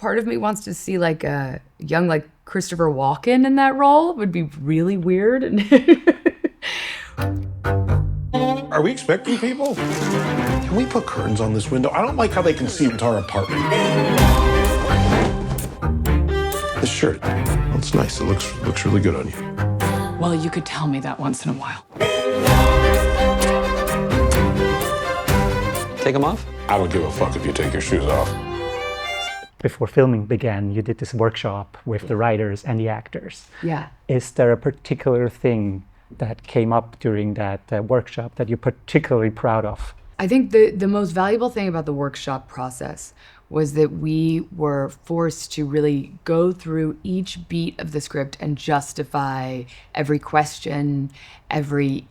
part of me wants to see like a young like Christopher Walken in that role. It would be really weird. Are we expecting people? Can we put curtains on this window? I don't like how they can see into our apartment. This shirt, well, it's nice. It looks really good on you. Well, you could tell me that once in a while. Take them off? I don't give a fuck if you take your shoes off. Before filming began, you did this workshop with the writers and the actors. Yeah. Is there a particular thing that came up during that workshop that you're particularly proud of? I think the most valuable thing about the workshop process was that we were forced to really go through each beat of the script and justify every question, every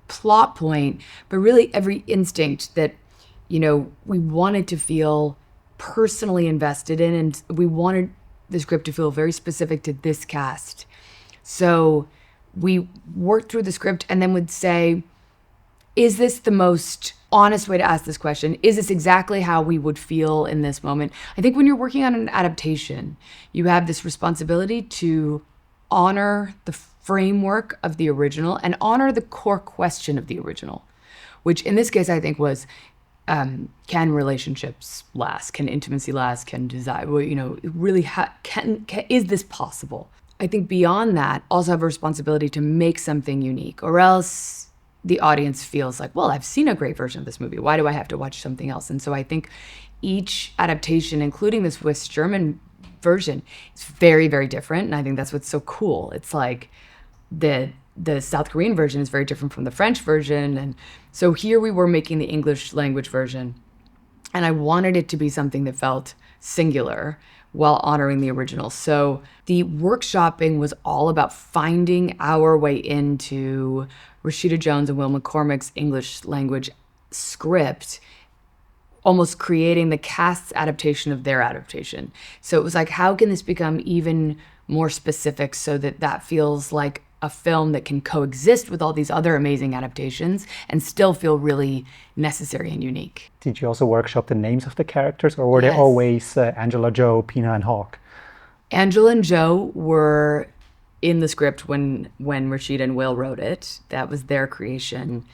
plot point, but really every instinct that, you know, we wanted to feel personally invested in, and we wanted the script to feel very specific to this cast. So we worked through the script and then would say, is this the most honest way to ask this question? Is this exactly how we would feel in this moment? I think when you're working on an adaptation, you have this responsibility to honor the framework of the original and honor the core question of the original, which in this case I think was, can relationships last? Can intimacy last? Can desire, well, you know, really is this possible? I think beyond that, also have a responsibility to make something unique, or else the audience feels like, well, I've seen a great version of this movie. Why do I have to watch something else? And so I think each adaptation, including the Swiss German version, is very, very different. And I think that's what's so cool. It's like the South Korean version is very different from the French version. And so here we were making the English language version, and I wanted it to be something that felt singular while honoring the original. So the workshopping was all about finding our way into Rashida Jones and Will McCormick's English language script, almost creating the cast's adaptation of their adaptation. So it was like, how can this become even more specific so that that feels like a film that can coexist with all these other amazing adaptations and still feel really necessary and unique. Did you also workshop the names of the characters, or were they always Angela, Joe, Pina, and Hawk? Angela and Joe were in the script when Rashida and Will wrote it. That was their creation.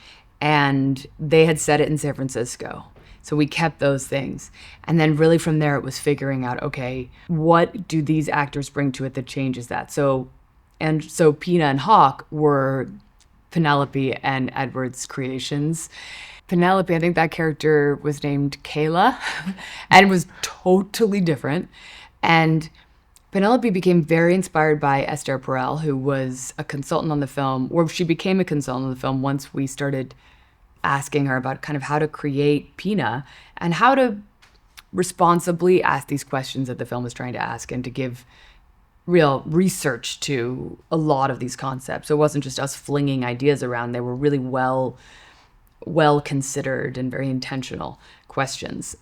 And they had set it in San Francisco. So we kept those things. And then really from there, it was figuring out, okay, what do these actors bring to it that changes that? So Pina and Hawk were Penelope and Edward's creations. Penelope, I think that character was named Kayla and was totally different. And Penelope became very inspired by Esther Perel, who was a consultant on the film, or she became a consultant on the film once we started asking her about kind of how to create Pina and how to responsibly ask these questions that the film was trying to ask, and to give real research to a lot of these concepts. So it wasn't just us flinging ideas around. They were really well considered and very intentional questions.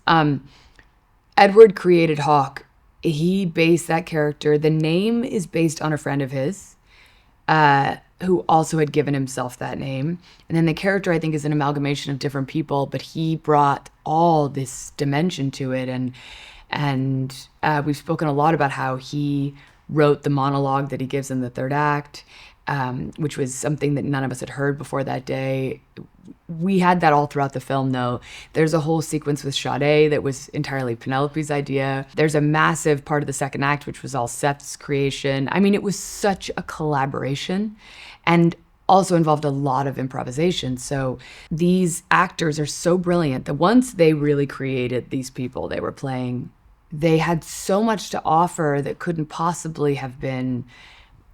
Edward created Hawk. He based that character. The name is based on a friend of his who also had given himself that name. And then the character, I think, is an amalgamation of different people, but he brought all this dimension to it. And we've spoken a lot about how he wrote the monologue that he gives in the third act, which was something that none of us had heard before that day. We had that all throughout the film, though. There's a whole sequence with Sade that was entirely Penelope's idea. There's a massive part of the second act, which was all Seth's creation. I mean, it was such a collaboration, and also involved a lot of improvisation. So these actors are so brilliant that once they really created these people they were playing, they had so much to offer that couldn't possibly have been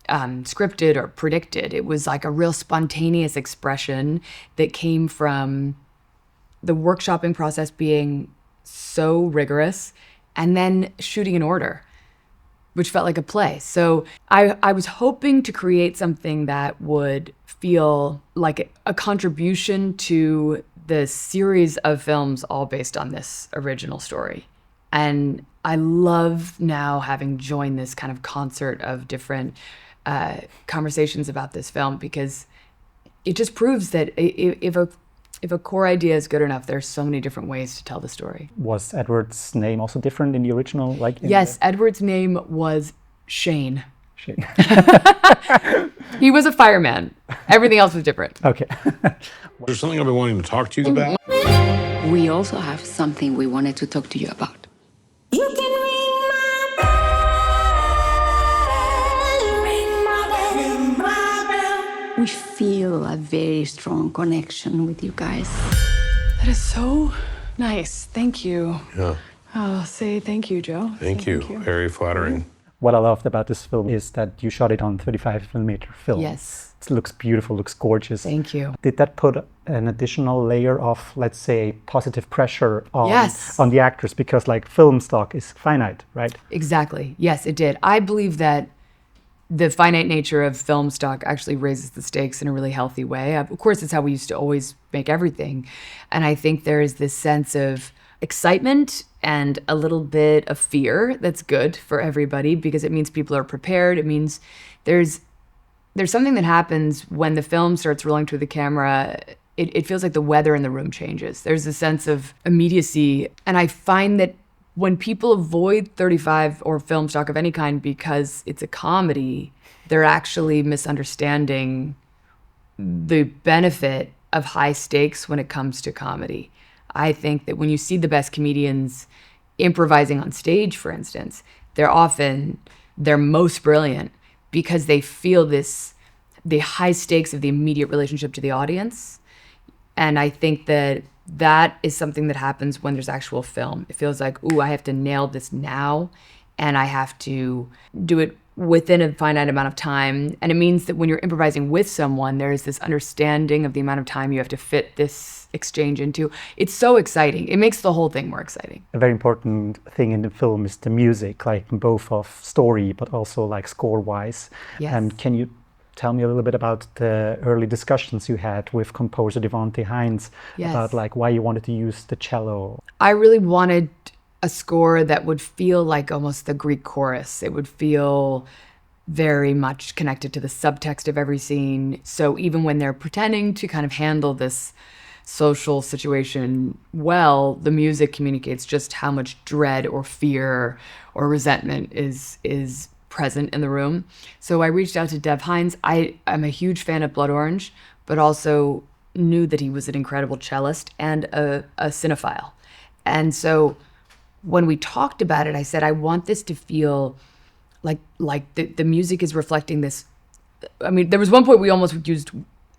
scripted or predicted. It was like a real spontaneous expression that came from the workshopping process being so rigorous, and then shooting in order, which felt like a play. So I was hoping to create something that would feel like a contribution to the series of films all based on this original story. And I love now having joined this kind of concert of different conversations about this film, because it just proves that if If a core idea is good enough, there's so many different ways to tell the story. Was Edward's name also different in the original? Yes, Edward's name was Shane. Shane. He was a fireman. Everything else was different. Okay. There's something I've been wanting to talk to you about. We also have something we wanted to talk to you about. You can ring my bell. We feel a very strong connection with you guys. That is so nice. Thank you. Yeah, I'll say thank you, Joe. thank you. Very flattering. What I loved about this film is that you shot it on 35mm film. Yes. It looks beautiful, looks gorgeous. Thank you. Did that put an additional layer of, let's say, positive pressure on, Yes. on the actors? Because like film stock is finite, right? Exactly. Yes, it did. I believe that the finite nature of film stock actually raises the stakes in a really healthy way. Of course, it's how we used to always make everything. And I think there is this sense of excitement and a little bit of fear that's good for everybody because it means people are prepared. It means there's something that happens when the film starts rolling through the camera. It feels like the weather in the room changes. There's a sense of immediacy. And I find that when people avoid 35 or film stock of any kind because it's a comedy, they're actually misunderstanding the benefit of high stakes when it comes to comedy. I think that when you see the best comedians improvising on stage, for instance, they're most brilliant because they feel the high stakes of the immediate relationship to the audience. And I think that is something that happens when there's actual film. It feels like, ooh, I have to nail this now, and I have to do it within a finite amount of time. And it means that when you're improvising with someone, there's this understanding of the amount of time you have to fit this exchange into. It's so exciting. It makes the whole thing more exciting. A very important thing in the film is the music, like both of story, but also like score-wise. Yes. And can you tell me a little bit about the early discussions you had with composer Devonte Hines Yes. about like why you wanted to use the cello? I really wanted a score that would feel like almost the Greek chorus. It would feel very much connected to the subtext of every scene. So even when they're pretending to kind of handle this social situation well, the music communicates just how much dread or fear or resentment is present in the room. So I reached out to Dev Hines. I'm a huge fan of Blood Orange, but also knew that he was an incredible cellist and a cinephile. And so when we talked about it, I said, I want this to feel like the music is reflecting this. I mean, there was one point we almost used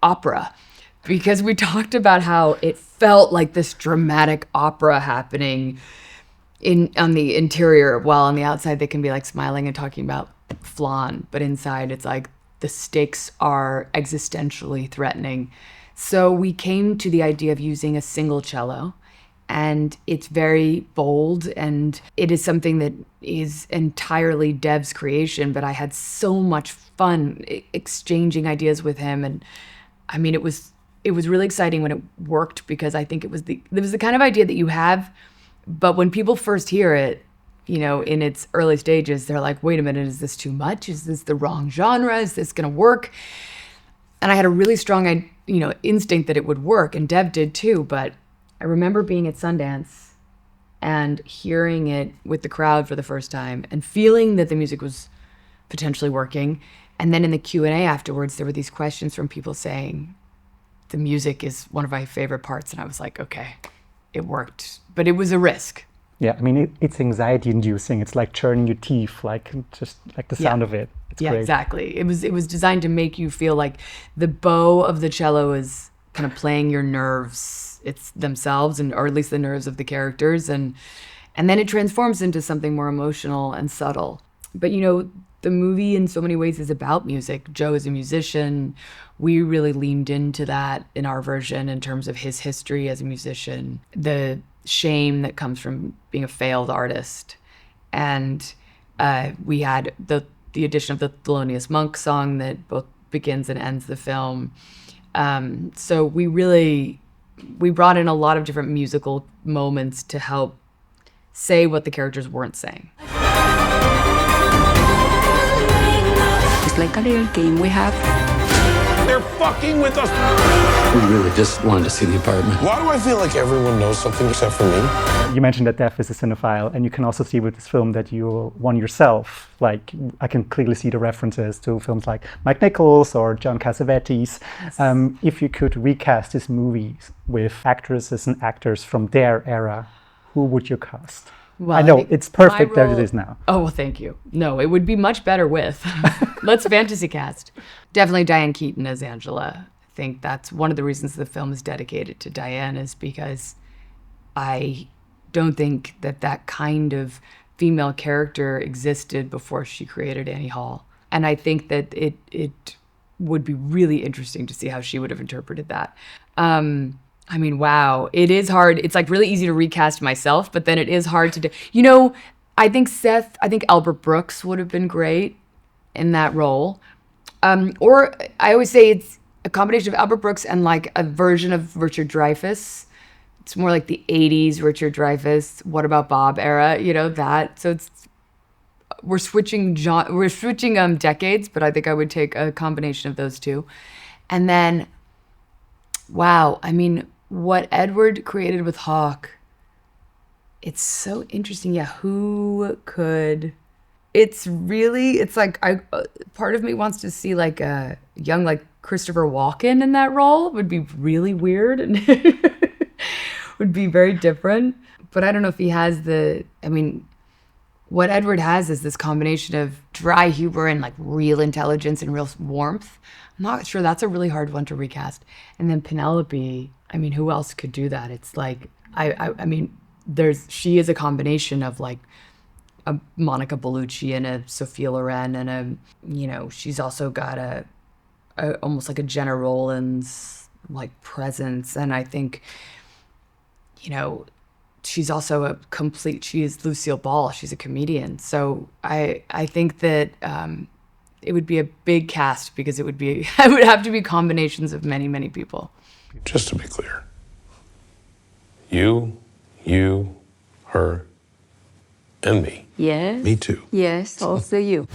opera because we talked about how it felt like this dramatic opera happening on the interior, while on the outside they can be like smiling and talking about flan, but inside it's like the stakes are existentially threatening. So we came to the idea of using a single cello, and it's very bold, and it is something that is entirely Dev's creation, but I had so much fun exchanging ideas with him. And I mean, it was really exciting when it worked, because I think it was the kind of idea that you have, but when people first hear it, you know, in its early stages, they're like, wait a minute, is this too much? Is this the wrong genre? Is this going to work? And I had a really strong, instinct that it would work, and Dev did too. But I remember being at Sundance and hearing it with the crowd for the first time and feeling that the music was potentially working. And then in the Q&A afterwards, there were these questions from people saying, the music is one of my favorite parts. And I was like, okay, it worked. But it was a risk. Yeah, I mean, it's anxiety-inducing. It's like churning your teeth, like just like the sound of it. It's yeah, great. Exactly. It was designed to make you feel like the bow of the cello is kind of playing your nerves, it's themselves, or at least the nerves of the characters, and then it transforms into something more emotional and subtle. But the movie in so many ways is about music. Joe is a musician. We really leaned into that in our version in terms of his history as a musician, the shame that comes from being a failed artist. And we had the addition of the Thelonious Monk song that both begins and ends the film. So we brought in a lot of different musical moments to help say what the characters weren't saying. It's like a little game we have. They're fucking with us. We really just wanted to see the apartment. Why do I feel like everyone knows something except for me? You mentioned that Dev is a cinephile, and you can also see with this film that you're one yourself. Like, I can clearly see the references to films like Mike Nichols or John Cassavetes. If you could recast this movie with actresses and actors from their era, who would you cast? Well, I know think it's perfect my as it role- is now. Oh, well, thank you. No, it would be much better with. Let's fantasy cast. Definitely Diane Keaton as Angela. I think that's one of the reasons the film is dedicated to Diane, is because I don't think that that kind of female character existed before she created Annie Hall. And I think that it would be really interesting to see how she would have interpreted that. I mean, wow, it is hard. It's like really easy to recast myself, but then it is hard to do. You know, I think Albert Brooks would have been great in that role. Or I always say it's a combination of Albert Brooks and like a version of Richard Dreyfuss. It's more like the 80s Richard Dreyfuss, What About Bob era, you know, that. So we're switching decades, but I think I would take a combination of those two. And then, wow, I mean, what Edward created with Hawke, it's so interesting. Yeah, who could? It's like part of me wants to see like a young like Christopher Walken in that role. It would be really weird and would be very different. But I don't know if he has what Edward has is this combination of dry humor and like real intelligence and real warmth. I'm not sure, that's a really hard one to recast. And then Penelope, I mean, who else could do that? It's like, I mean, she is a combination of like a Monica Bellucci and a Sophia Loren and she's also got a almost like a Jenna Rollins like presence. And I think, she's also she is Lucille Ball. She's a comedian. So I think that it would be a big cast because it would have to be combinations of many, many people. Just to be clear, you, her, and me. Yes. Me too. Yes, also you.